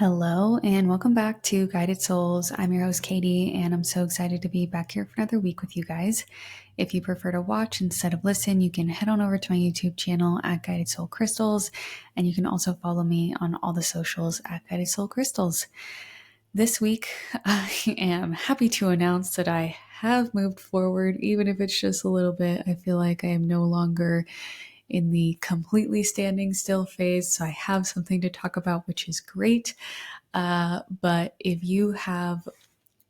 Hello and welcome back to Guided Souls. I'm your host Katie and I'm so excited to be back here for another week with you guys. If you prefer to watch instead of listen, you can head on over to my YouTube channel at Guided Soul Crystals, and you can also follow me on all the socials at Guided Soul Crystals. This week, I am happy to announce that I have moved forward, even if it's just a little bit. I feel like I am no longer in the completely standing still phase, so I have something to talk about, which is great. But if you have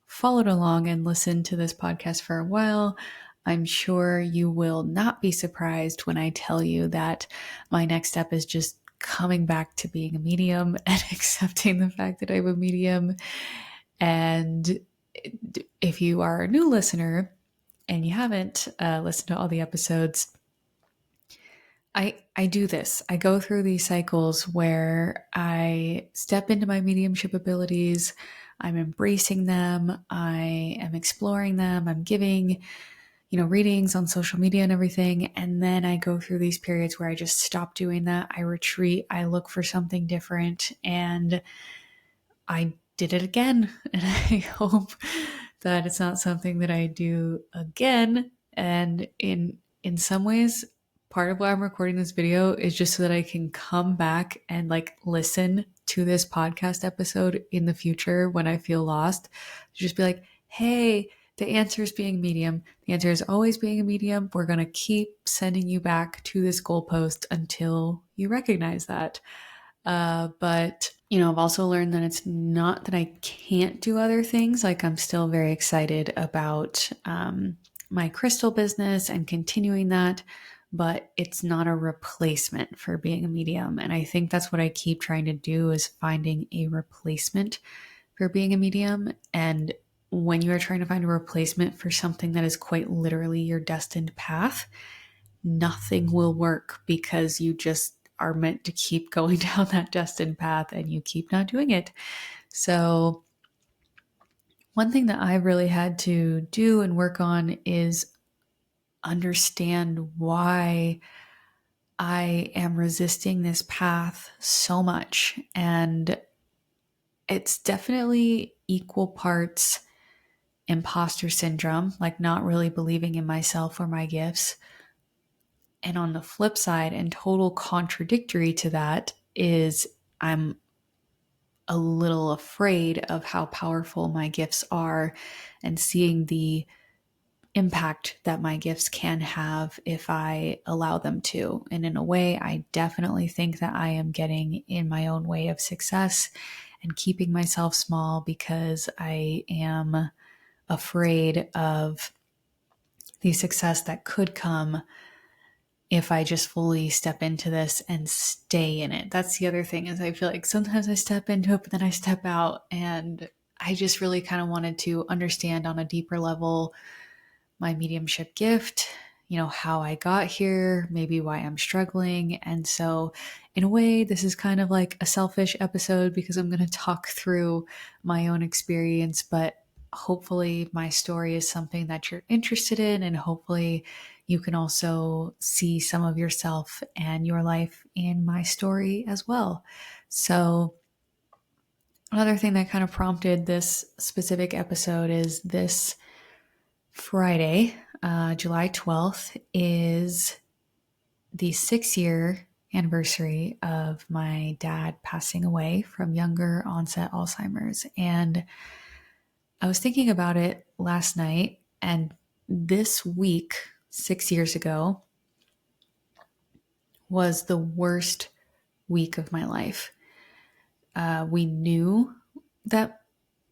followed along and listened to this podcast for a while, I'm sure you will not be surprised when I tell you that my next step is just coming back to being a medium and accepting the fact that I'm a medium. And if you are a new listener and you haven't listened to all the episodes, I do this. I go through these cycles where I step into my mediumship abilities. I'm embracing them. I am exploring them. I'm giving, readings on social media and everything. And then I go through these periods where I just stop doing that. I retreat. I look for something different. And I did it again. And I hope that it's not something that I do again. And in some ways, part of why I'm recording this video is just so that I can come back and listen to this podcast episode in the future when I feel lost. Just be like, hey, the answer is being medium. The answer is always being a medium. We're going to keep sending you back to this goalpost until you recognize that. But I've also learned that it's not that I can't do other things. I'm still very excited about my crystal business and continuing that, but it's not a replacement for being a medium. And I think that's what I keep trying to do, is finding a replacement for being a medium. And when you are trying to find a replacement for something that is quite literally your destined path, nothing will work, because you just are meant to keep going down that destined path and you keep not doing it. So one thing that I really had to do and work on is understand why I am resisting this path so much. And it's definitely equal parts imposter syndrome, not really believing in myself or my gifts. And on the flip side, and total contradictory to that, is I'm a little afraid of how powerful my gifts are and seeing the impact that my gifts can have if I allow them to. And in a way, I definitely think that I am getting in my own way of success and keeping myself small, because I am afraid of the success that could come if I just fully step into this and stay in it. That's the other thing, is I feel like sometimes I step into it, but then I step out, and I just really kind of wanted to understand on a deeper level my mediumship gift, how I got here, maybe why I'm struggling. And so in a way, this is kind of like a selfish episode, because I'm going to talk through my own experience, but hopefully my story is something that you're interested in, and hopefully you can also see some of yourself and your life in my story as well. So another thing that kind of prompted this specific episode is this Friday, July 12th, is the 6-year anniversary of my dad passing away from younger onset Alzheimer's. And I was thinking about it last night, and this week, 6 years ago, was the worst week of my life. We knew that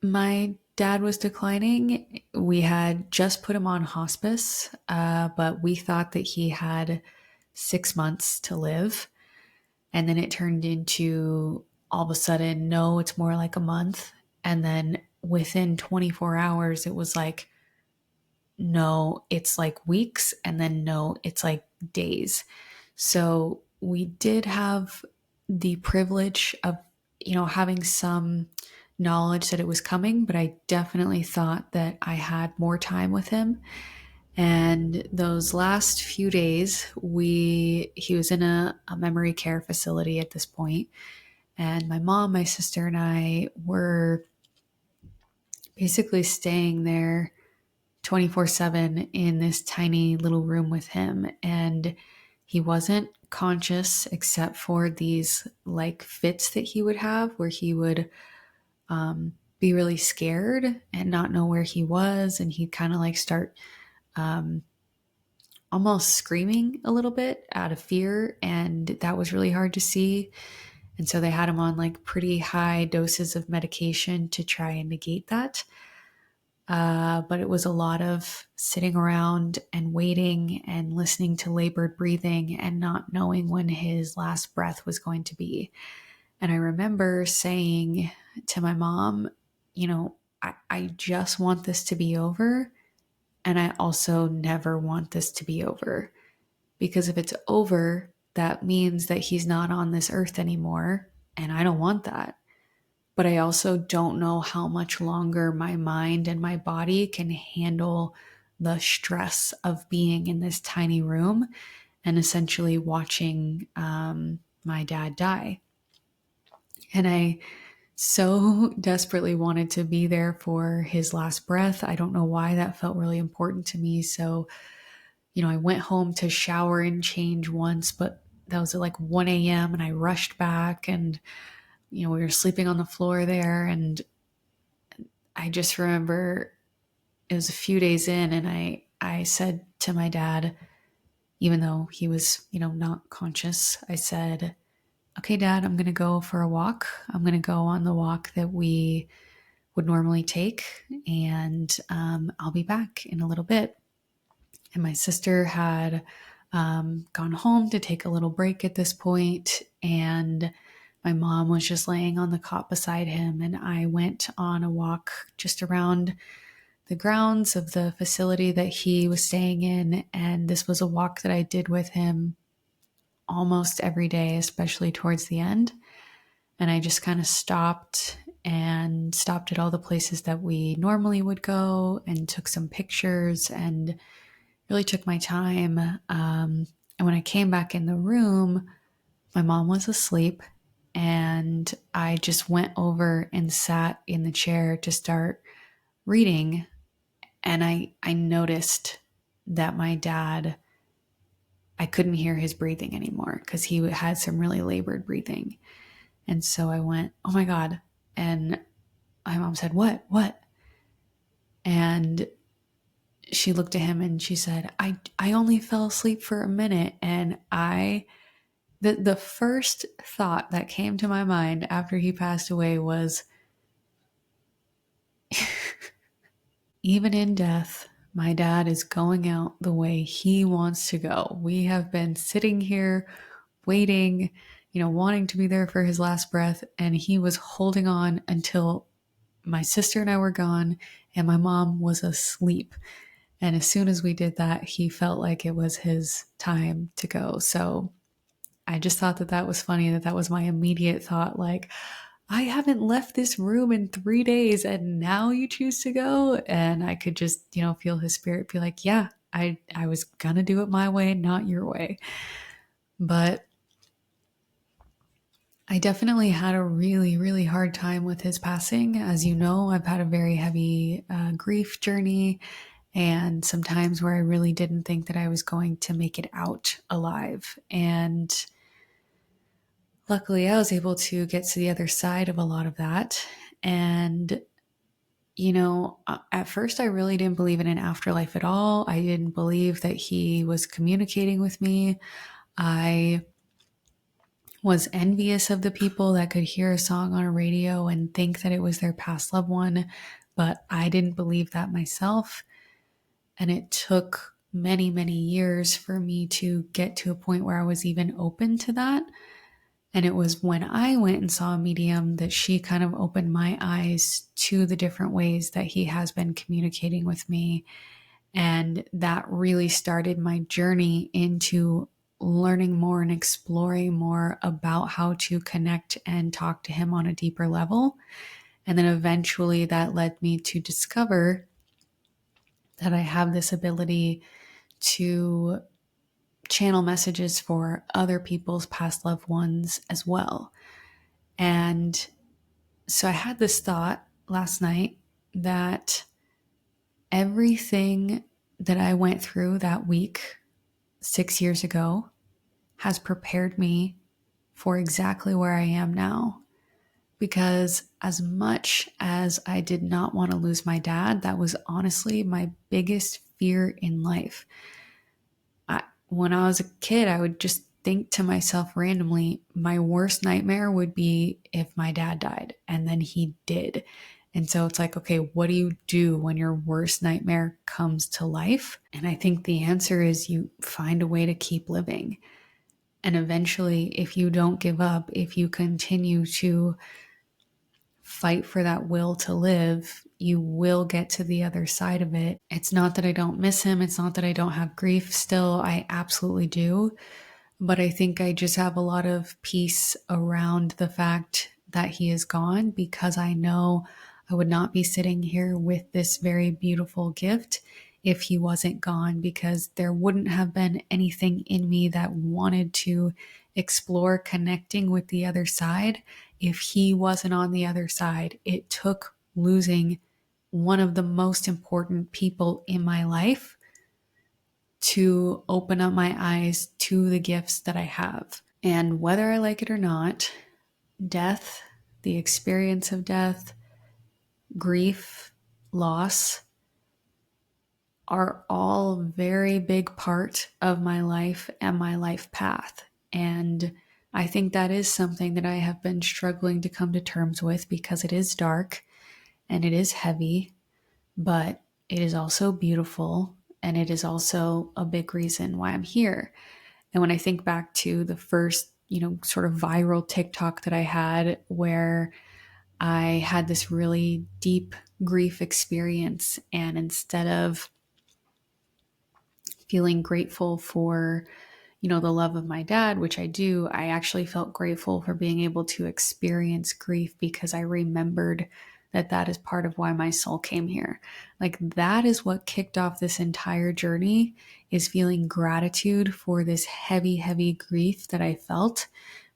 my dad was declining. We had just put him on hospice, but we thought that he had 6 months to live. And then it turned into, all of a sudden, no, it's more like a month. And then within 24 hours, it was like, no, it's like weeks. And then no, it's like days. So we did have the privilege of, having some knowledge that it was coming, but I definitely thought that I had more time with him. And those last few days, he was in a memory care facility at this point, And my mom, my sister, and I were basically staying there 24/7 in this tiny little room with him. And he wasn't conscious except for these like fits that he would have where he would be really scared and not know where he was. And he'd kind of like start um, almost screaming a little bit out of fear. And that was really hard to see. And so they had him on like pretty high doses of medication to try and negate that. But it was a lot of sitting around and waiting and listening to labored breathing and not knowing when his last breath was going to be. And I remember saying to my mom, I just want this to be over. And I also never want this to be over. Because if it's over, that means that he's not on this earth anymore. And I don't want that. But I also don't know how much longer my mind and my body can handle the stress of being in this tiny room and essentially watching my dad die. And I so desperately wanted to be there for his last breath. I don't know why that felt really important to me. So, I went home to shower and change once, but that was at like 1 a.m. and I rushed back and we were sleeping on the floor there. And I just remember it was a few days in and I said to my dad, even though he was, not conscious, I said, okay, Dad, I'm going to go for a walk. I'm going to go on the walk that we would normally take and I'll be back in a little bit. And my sister had gone home to take a little break at this point, and my mom was just laying on the cot beside him, and I went on a walk just around the grounds of the facility that he was staying in, and this was a walk that I did with him almost every day, especially towards the end. And I just kind of stopped at all the places that we normally would go and took some pictures and really took my time. And when I came back in the room, my mom was asleep and I just went over and sat in the chair to start reading. And I noticed that my dad, I couldn't hear his breathing anymore because he had some really labored breathing. And so I went, oh my God. And my mom said, what? And she looked at him and she said, I only fell asleep for a minute. And the first thought that came to my mind after he passed away was, even in death, my dad is going out the way he wants to go. We have been sitting here waiting, wanting to be there for his last breath. And he was holding on until my sister and I were gone and my mom was asleep. And as soon as we did that, he felt like it was his time to go. So I just thought that was funny, that was my immediate thought. Like, I haven't left this room in 3 days and now you choose to go. And I could just, feel his spirit be like, yeah, I was going to do it my way, not your way. But I definitely had a really, really hard time with his passing. As you know, I've had a very heavy grief journey and some times where I really didn't think that I was going to make it out alive. And luckily, I was able to get to the other side of a lot of that. And, at first, I really didn't believe in an afterlife at all. I didn't believe that he was communicating with me. I was envious of the people that could hear a song on a radio and think that it was their past loved one, but I didn't believe that myself. And it took many, many years for me to get to a point where I was even open to that. And it was when I went and saw a medium that she kind of opened my eyes to the different ways that he has been communicating with me. And that really started my journey into learning more and exploring more about how to connect and talk to him on a deeper level. And then eventually that led me to discover that I have this ability to channel messages for other people's past loved ones as well. And so I had this thought last night that everything that I went through that week 6 years ago has prepared me for exactly where I am now. Because as much as I did not want to lose my dad, that was honestly my biggest fear in life. When I was a kid, I would just think to myself randomly, my worst nightmare would be if my dad died, and then he did. And so it's like, okay, what do you do when your worst nightmare comes to life? And I think the answer is you find a way to keep living. And eventually, if you don't give up, if you continue to fight for that will to live, you will get to the other side of it. It's not that I don't miss him. It's not that I don't have grief still. I absolutely do. But I think I just have a lot of peace around the fact that he is gone, because I know I would not be sitting here with this very beautiful gift if he wasn't gone, because there wouldn't have been anything in me that wanted to explore connecting with the other side if he wasn't on the other side. It took losing one of the most important people in my life to open up my eyes to the gifts that I have. And whether I like it or not, death, the experience of death, grief, loss are all a very big part of my life and my life path. And I think that is something that I have been struggling to come to terms with, because it is dark and it is heavy, but it is also beautiful, and it is also a big reason why I'm here. And when I think back to the first, sort of viral TikTok that I had, where I had this really deep grief experience, and instead of feeling grateful for, the love of my dad, which I do, I actually felt grateful for being able to experience grief, because I remembered that that is part of why my soul came here. Like, that is what kicked off this entire journey, is feeling gratitude for this heavy, heavy grief that I felt,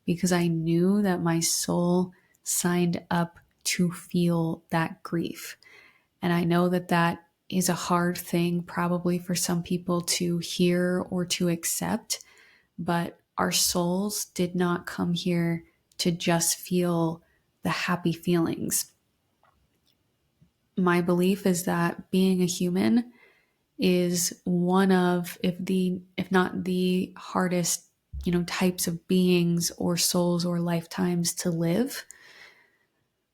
because I knew that my soul signed up to feel that grief. And I know that that is a hard thing probably for some people to hear or to accept, but our souls did not come here to just feel the happy feelings. My belief is that being a human is one of, if not the hardest, types of beings or souls or lifetimes to live,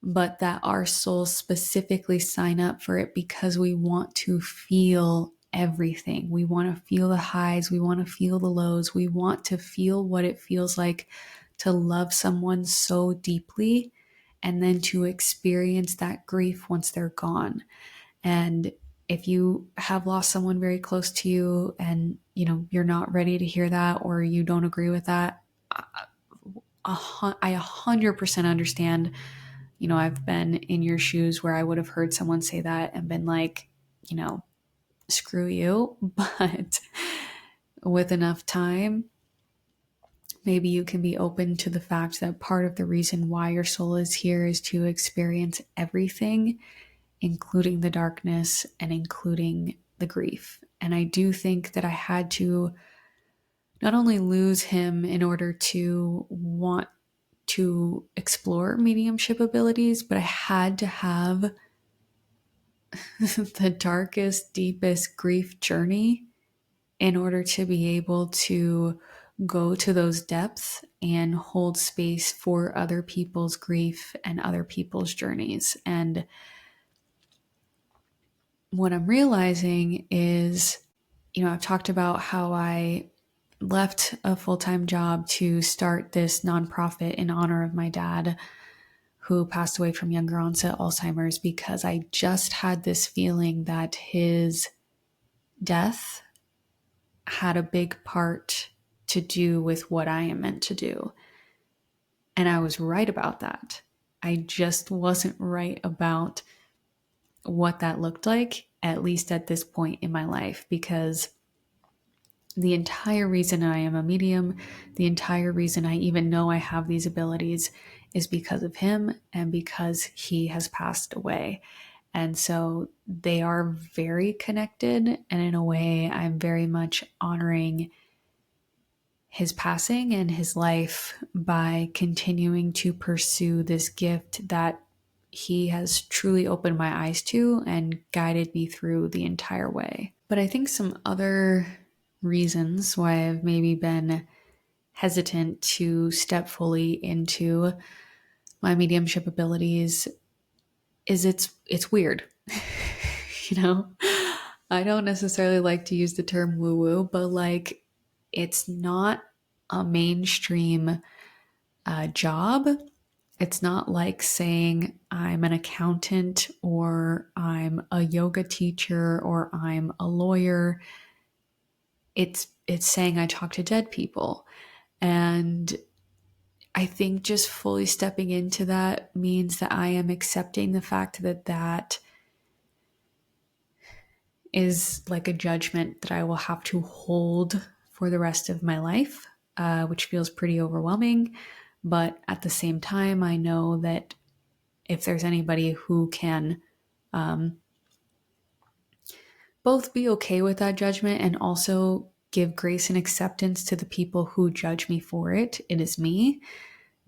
but that our souls specifically sign up for it because we want to feel everything. We want to feel the highs. We want to feel the lows. We want to feel what it feels like to love someone so deeply, and then to experience that grief once they're gone. And if you have lost someone very close to you, and you're not ready to hear that, or you don't agree with that, I 100% understand. I've been in your shoes where I would have heard someone say that and been like, screw you. But with enough time, maybe you can be open to the fact that part of the reason why your soul is here is to experience everything, including the darkness and including the grief. And I do think that I had to not only lose him in order to want to explore mediumship abilities, but I had to have the darkest, deepest grief journey in order to be able to go to those depths and hold space for other people's grief and other people's journeys. And what I'm realizing is, I've talked about how I left a full-time job to start this nonprofit in honor of my dad, who passed away from younger onset Alzheimer's, because I just had this feeling that his death had a big part to do with what I am meant to do. And I was right about that. I just wasn't right about what that looked like, at least at this point in my life, because the entire reason I am a medium, the entire reason I even know I have these abilities, is because of him and because he has passed away. And so they are very connected. And in a way, I'm very much honoring his passing and his life by continuing to pursue this gift that he has truly opened my eyes to and guided me through the entire way. But I think some other reasons why I've maybe been hesitant to step fully into my mediumship abilities is it's weird. You know, I don't necessarily like to use the term woo woo, but like it's not a mainstream job. It's not like saying I'm an accountant or I'm a yoga teacher or I'm a lawyer. It's saying I talk to dead people. And I think just fully stepping into that means that I am accepting the fact that that is like a judgment that I will have to hold for the rest of my life, which feels pretty overwhelming. But at the same time, I know that if there's anybody who can both be okay with that judgment and also give grace and acceptance to the people who judge me for it, it is me.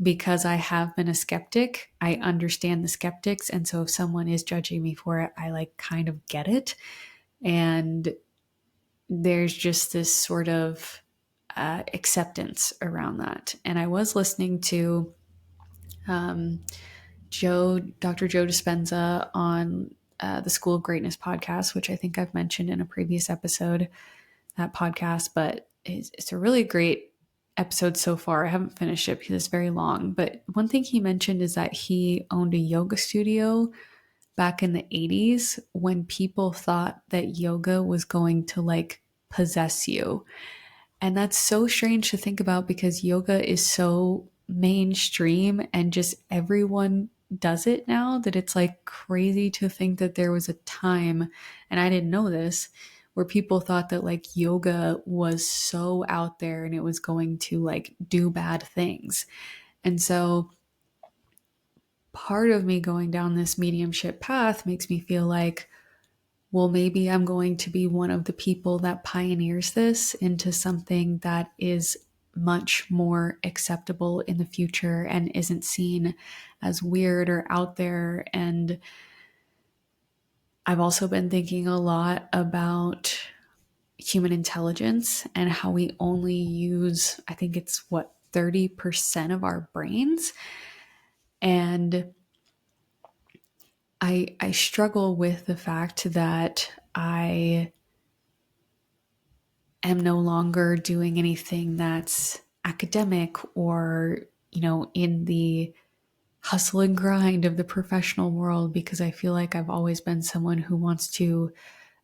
Because I have been a skeptic, I understand the skeptics. And so if someone is judging me for it, I like kind of get it. And there's just this sort of acceptance around that. And I was listening to Dr. Joe Dispenza on the School of Greatness podcast, which I think I've mentioned in a previous episode, that podcast, but it's a really great episode so far. I haven't finished it because it's very long, but one thing he mentioned is that he owned a yoga studio back in the 80s when people thought that yoga was going to like possess you. And that's so strange to think about because yoga is so mainstream and just everyone does it now that it's like crazy to think that there was a time, and I didn't know this, where people thought that like yoga was so out there and it was going to like do bad things. And so part of me going down this mediumship path makes me feel like, well, maybe I'm going to be one of the people that pioneers this into something that is much more acceptable in the future and isn't seen as weird or out there. And I've also been thinking a lot about human intelligence and how we only use, I think it's 30% of our brains. And I struggle with the fact that I am no longer doing anything that's academic or, in the hustle and grind of the professional world, because I feel like I've always been someone who wants to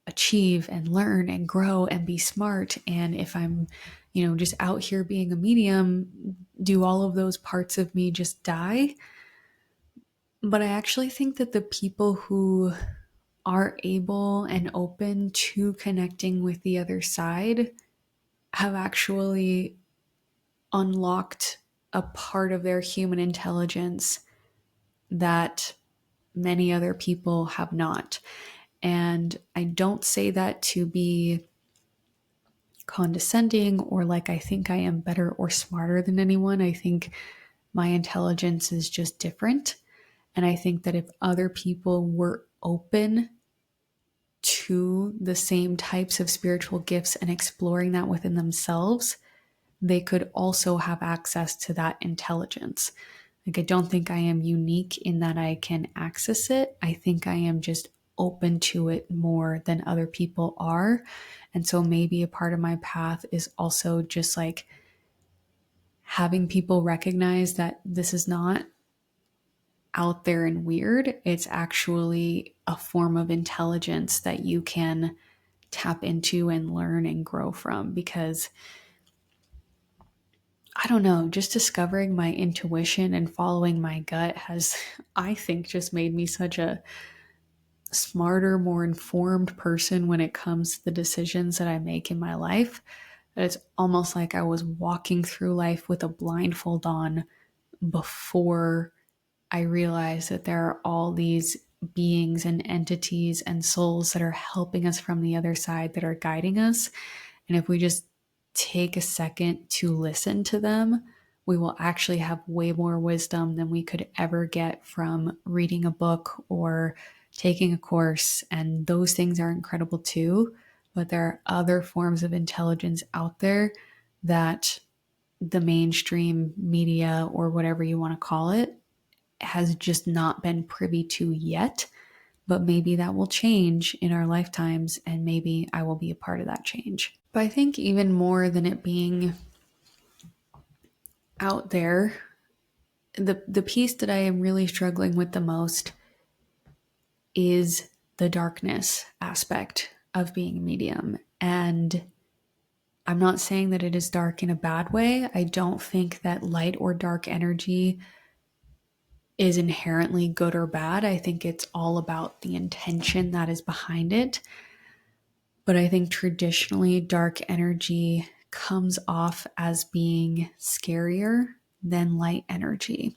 achieve and learn and grow and be smart. And if I'm, just out here being a medium, do all of those parts of me just die? But I actually think that the people who are able and open to connecting with the other side have actually unlocked a part of their human intelligence that many other people have not. And I don't say that to be condescending or like I think I am better or smarter than anyone. I think my intelligence is just different. And I think that if other people were open to the same types of spiritual gifts and exploring that within themselves, they could also have access to that intelligence. Like, I don't think I am unique in that I can access it. I think I am just open to it more than other people are. And so maybe a part of my path is also just like having people recognize that this is not out there and weird. It's actually a form of intelligence that you can tap into and learn and grow from. Because I don't know, just discovering my intuition and following my gut has, I think, just made me such a smarter, more informed person when it comes to the decisions that I make in my life. That it's almost like I was walking through life with a blindfold on before I realized that there are all these beings and entities and souls that are helping us from the other side, that are guiding us. And if we just take a second to listen to them, we will actually have way more wisdom than we could ever get from reading a book or taking a course. And those things are incredible too. But there are other forms of intelligence out there that the mainstream media, or whatever you want to call it, has just not been privy to yet. But maybe that will change in our lifetimes, and maybe I will be a part of that change. But I think even more than it being out there, the piece that I am really struggling with the most is the darkness aspect of being a medium. And I'm not saying that it is dark in a bad way. I don't think that light or dark energy is inherently good or bad. I think it's all about the intention that is behind it. But I think traditionally dark energy comes off as being scarier than light energy.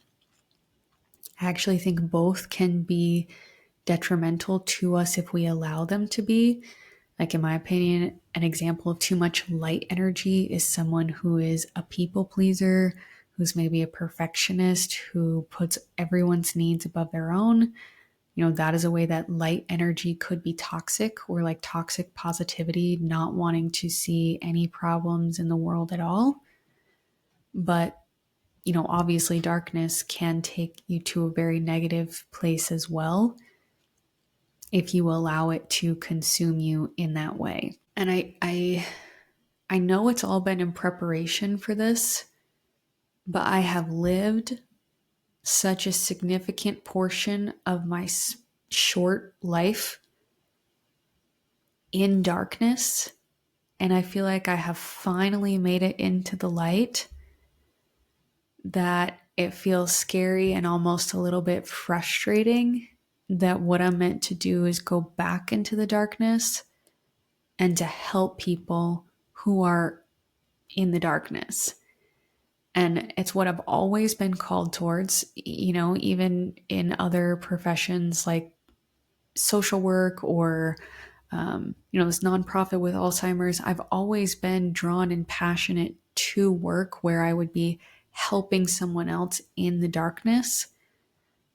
I actually think both can be detrimental to us if we allow them to be. Like, in my opinion, an example of too much light energy is someone who is a people pleaser, who's maybe a perfectionist, who puts everyone's needs above their own. That is a way that light energy could be toxic, or like toxic positivity, not wanting to see any problems in the world at all. But, obviously darkness can take you to a very negative place as well, if you allow it to consume you in that way. And I know it's all been in preparation for this, but I have lived such a significant portion of my short life in darkness, and I feel like I have finally made it into the light, that it feels scary and almost a little bit frustrating that what I'm meant to do is go back into the darkness and to help people who are in the darkness. And it's what I've always been called towards, even in other professions like social work, or, this nonprofit with Alzheimer's. I've always been drawn and passionate to work where I would be helping someone else in the darkness,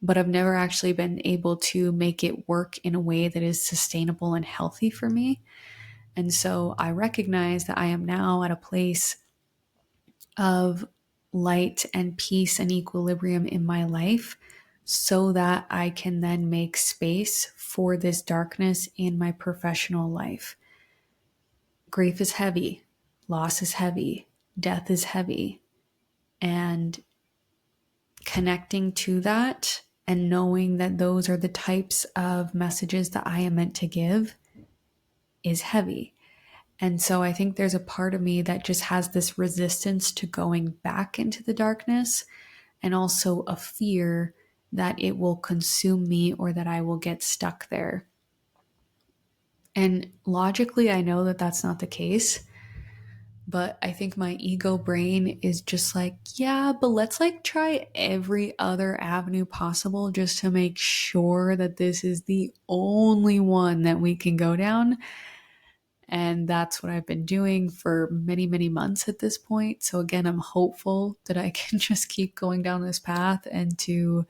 but I've never actually been able to make it work in a way that is sustainable and healthy for me. And so I recognize that I am now at a place of light and peace and equilibrium in my life, so that I can then make space for this darkness in my professional life. Grief is heavy, loss is heavy, death is heavy, and connecting to that and knowing that those are the types of messages that I am meant to give is heavy. And so I think there's a part of me that just has this resistance to going back into the darkness, and also a fear that it will consume me or that I will get stuck there. And logically, I know that that's not the case, but I think my ego brain is just like, yeah, but let's try every other avenue possible just to make sure that this is the only one that we can go down. And that's what I've been doing for many, many months at this point. So again, I'm hopeful that I can just keep going down this path, and to,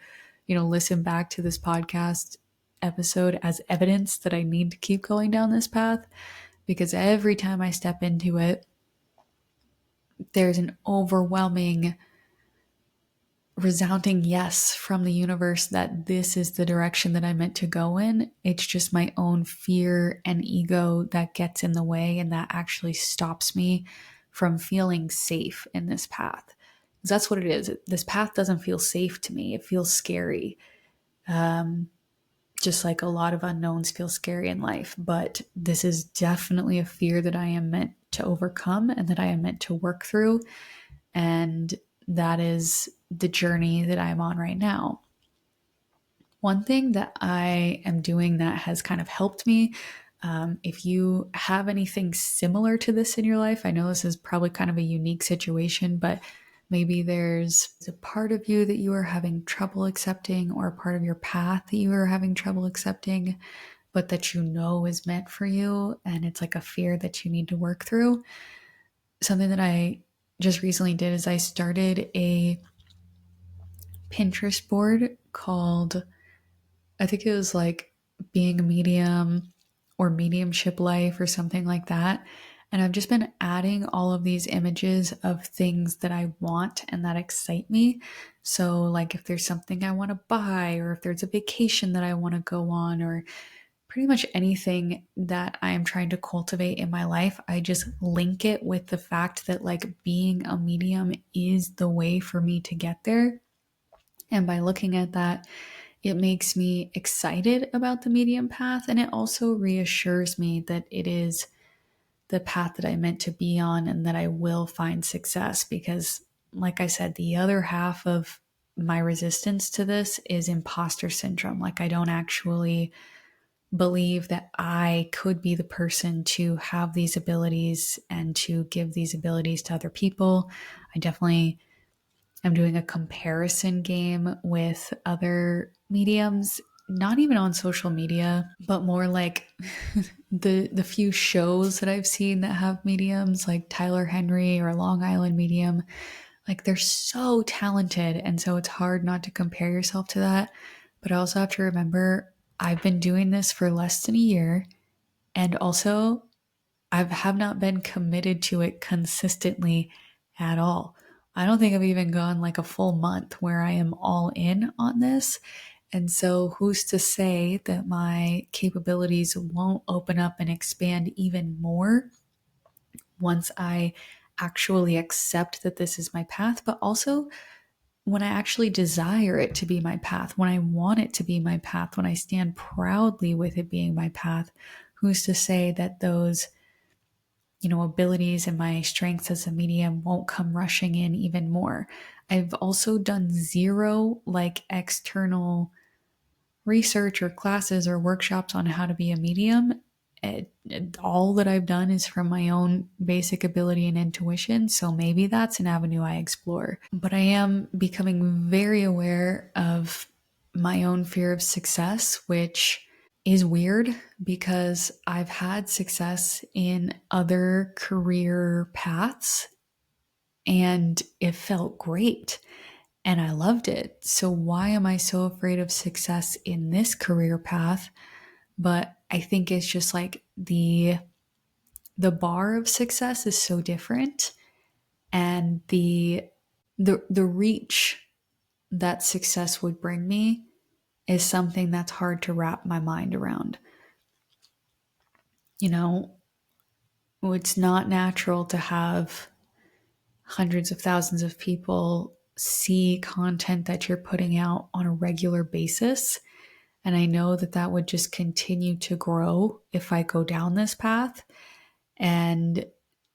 listen back to this podcast episode as evidence that I need to keep going down this path, because every time I step into it, there's an overwhelming, resounding yes from the universe that this is the direction that I'm meant to go in. It's just my own fear and ego that gets in the way, and that actually stops me from feeling safe in this path. Because that's what it is. This path doesn't feel safe to me. It feels scary. Just like a lot of unknowns feel scary in life. But this is definitely a fear that I am meant to overcome, and that I am meant to work through. And that is the journey that I'm on right now. One thing that I am doing that has kind of helped me, if you have anything similar to this in your life, I know this is probably kind of a unique situation, but Maybe there's a part of you that you are having trouble accepting, or a part of your path that you are having trouble accepting, but that you know is meant for you. And it's like a fear that you need to work through. Something that I just recently did is I started a Pinterest board called, I think it was like being a medium or mediumship life or something like that. And I've just been adding all of these images of things that I want and that excite me. So, like, if there's something I want to buy, or if there's a vacation that I want to go on, or pretty much anything that I am trying to cultivate in my life, I just link it with the fact that, like, being a medium is the way for me to get there. And by looking at that, it makes me excited about the medium path, and it also reassures me that it is the path that I meant to be on and that I will find success. Because, like I said, the other half of my resistance to this is imposter syndrome. Like, I don't actually believe that I could be the person to have these abilities and to give these abilities to other people. I definitely am doing a comparison game with other mediums, not even on social media, but more like the few shows that I've seen that have mediums, like Tyler Henry or Long Island Medium. Like, they're so talented, and so it's hard not to compare yourself to that. But I also have to remember I've been doing this for less than a year, and also I have not been committed to it consistently at all. I don't think I've even gone like a full month where I am all in on this. And so, who's to say that my capabilities won't open up and expand even more once I actually accept that this is my path, but also when I actually desire it to be my path, when I want it to be my path, when I stand proudly with it being my path. Who's to say that those abilities and my strengths as a medium won't come rushing in even more? I've also done zero like external research or classes or workshops on how to be a medium. All that I've done is from my own basic ability and intuition. So maybe that's an avenue I explore. But I am becoming very aware of my own fear of success, which is weird because I've had success in other career paths and it felt great and I loved it. So why am I so afraid of success in this career path? But I think it's just like the bar of success is so different, and the reach that success would bring me is something that's hard to wrap my mind around. You know, it's not natural to have hundreds of thousands of people see content that you're putting out on a regular basis. And I know that that would just continue to grow if I go down this path. And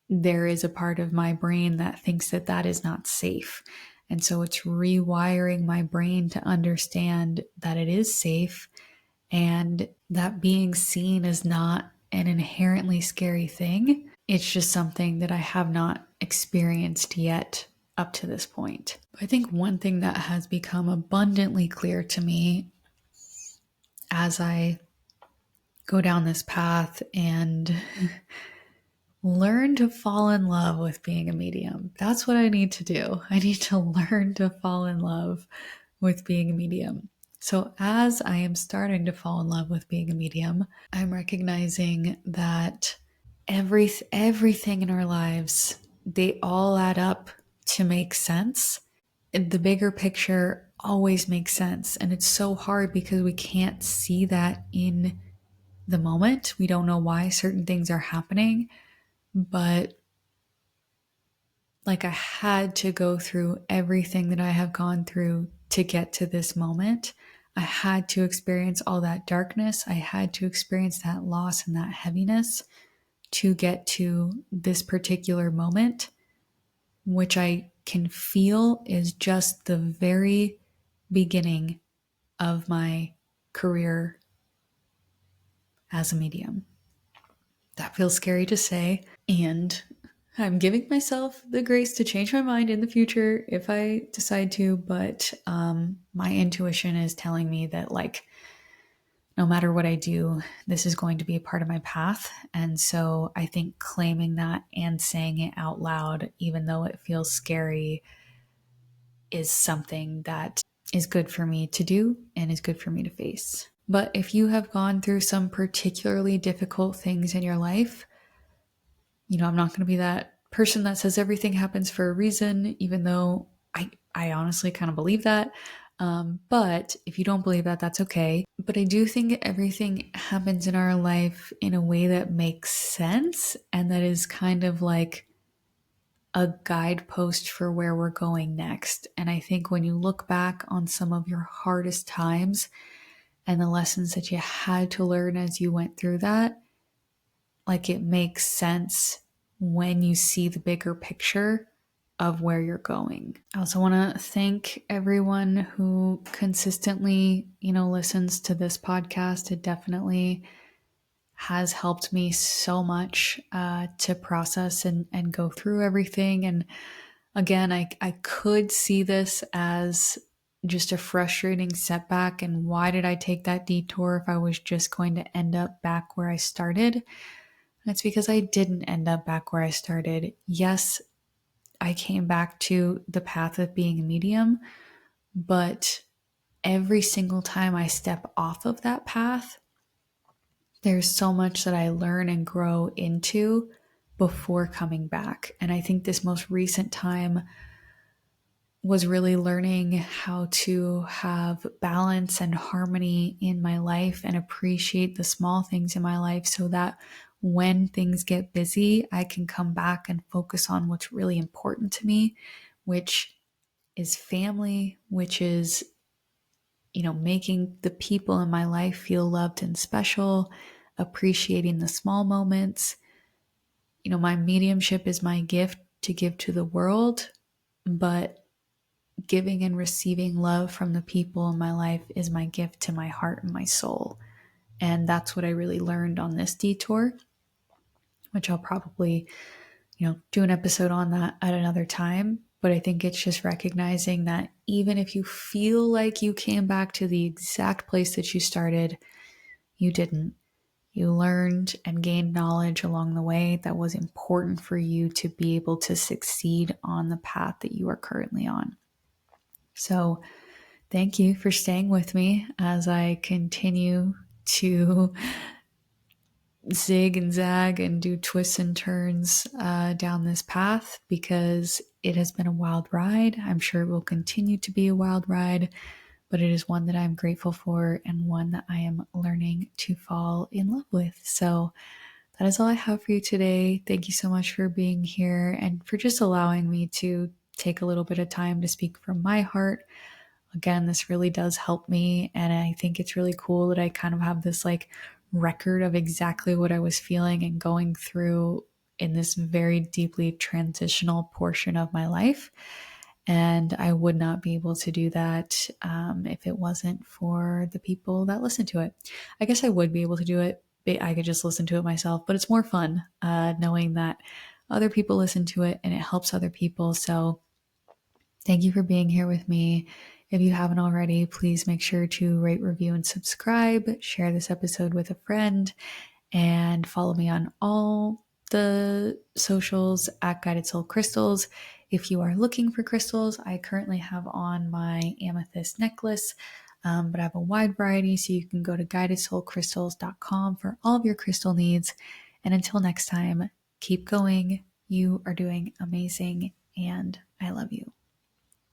there is a part of my brain that thinks that that is not safe. And so it's rewiring my brain to understand that it is safe and that being seen is not an inherently scary thing. It's just something that I have not experienced yet up to this point. I think one thing that has become abundantly clear to me as I go down this path and learn to fall in love with being a medium. That's what I need to do. I need to learn to fall in love with being a medium. So, as I am starting to fall in love with being a medium, I'm recognizing that everything in our lives, they all add up to make sense. The bigger picture always makes sense. And it's so hard because we can't see that in the moment. We don't know why certain things are happening. But like, I had to go through everything that I have gone through to get to this moment. I had to experience all that darkness. I had to experience that loss and that heaviness to get to this particular moment, which I can feel is just the very beginning of my career as a medium. That feels scary to say. And I'm giving myself the grace to change my mind in the future if I decide to, but my intuition is telling me that, like, no matter what I do, this is going to be a part of my path. And so I think claiming that and saying it out loud, even though it feels scary, is something that is good for me to do and is good for me to face. But if you have gone through some particularly difficult things in your life, I'm not going to be that person that says everything happens for a reason, even though I honestly kind of believe that. But if you don't believe that, that's okay. But I do think everything happens in our life in a way that makes sense and that is kind of like a guidepost for where we're going next. And I think when you look back on some of your hardest times and the lessons that you had to learn as you went through that, like, it makes sense when you see the bigger picture of where you're going. I also want to thank everyone who consistently, listens to this podcast. It definitely has helped me so much to process and go through everything. And again, I could see this as just a frustrating setback. And why did I take that detour if I was just going to end up back where I started? And it's because I didn't end up back where I started. Yes, I came back to the path of being a medium, but every single time I step off of that path, there's so much that I learn and grow into before coming back. And I think this most recent time was really learning how to have balance and harmony in my life and appreciate the small things in my life so that when things get busy, I can come back and focus on what's really important to me, which is family, which is, making the people in my life feel loved and special, appreciating the small moments. My mediumship is my gift to give to the world, but giving and receiving love from the people in my life is my gift to my heart and my soul. And that's what I really learned on this detour, which I'll probably, do an episode on that at another time. But I think it's just recognizing that even if you feel like you came back to the exact place that you started, you didn't. You learned and gained knowledge along the way that was important for you to be able to succeed on the path that you are currently on. So thank you for staying with me as I continue to zig and zag and do twists and turns down this path, because it has been a wild ride. I'm sure it will continue to be a wild ride, but it is one that I'm grateful for and one that I am learning to fall in love with. So that is all I have for you today. Thank you so much for being here and for just allowing me to take a little bit of time to speak from my heart. Again, this really does help me, and I think it's really cool that I kind of have this like record of exactly what I was feeling and going through in this very deeply transitional portion of my life. And I would not be able to do that if it wasn't for the people that listen to it. I guess I would be able to do it. I could just listen to it myself, but it's more fun knowing that other people listen to it and it helps other people. So thank you for being here with me. If you haven't already, please make sure to rate, review, and subscribe. Share this episode with a friend and follow me on all the socials at Guided Soul Crystals. If you are looking for crystals, I currently have on my amethyst necklace, but I have a wide variety, so you can go to guidedsoulcrystals.com for all of your crystal needs. And until next time, keep going. You are doing amazing, and I love you.